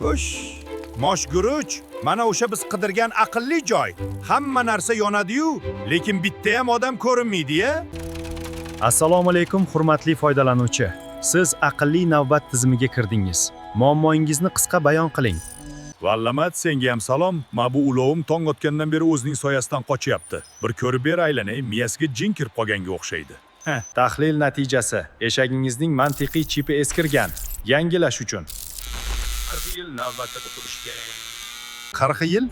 Xo'sh, moshguruch, mana o'sha biz qidirgan aqlli joy. Hamma narsa yonadi-yu, lekin bitta ham odam ko'rinmaydi-ya. Assalomu alaykum, hurmatli foydalanuvchi. Siz aqlli navbat tizimiga kirdingiz. Muammoingizni qisqa bayon qiling. Vallamat, senga ham salom. Ma bu ulovim tong otgandan beri o'zining soyasidan qochyapti. Bir ko'rib ber aylanay, miyasiga jin kirib qolganga o'xshaydi. Tahlil natijasi: eshagingizning mantiqiy chipi eskirgan. Yangilash uchun 40 yil navbatda turish kerak. 40 yil?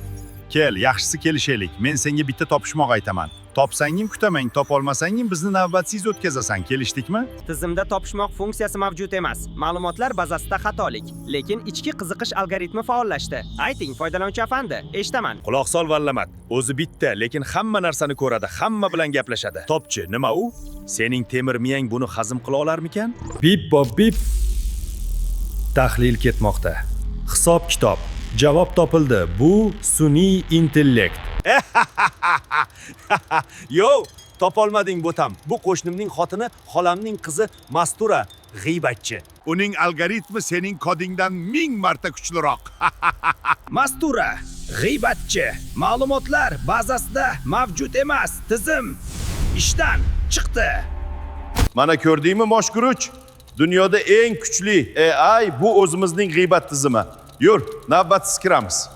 Kel, yaxshisi kelishaylik. Men senga bitta topishmoq aytaman. Topsangim kutaman, topolmasangim bizni navbatsiz o'tkazasan. Kelishdikmi? Tizimda topishmoq funksiyasi mavjud emas. Ma'lumotlar bazasida xatolik, lekin ichki qiziqish algoritmi faollashdi. Ayting, foydalanuvchi afandi, eshitaman. Quloq sol vallamat. O'zi bitta, lekin hamma narsani ko'radi, hamma bilan gaplashadi. Topchi, nima u? Sening temir miyang buni hazm qila olarmikan? bip bop bip. Tahlil ketmoqda. Hisob kitob. Javob topildi. Bu sun'iy intellekt. Yo, topolmading bo'tam. Bu qo'shnimning xotini, xolamning qizi Mastura, g'iybatchi. Uning algoritmi sening kodingdan 1000 marta kuchliroq. Mastura, g'iybatchi, ma'lumotlar bazasida mavjud emas. Tizim ishdan chiqdi. Mana ko'rdingmi moshguruch? Dunyoda eng kuchli AI bu o'zimizning g'iybat tizimi. Yur, navbatsiz kiramiz.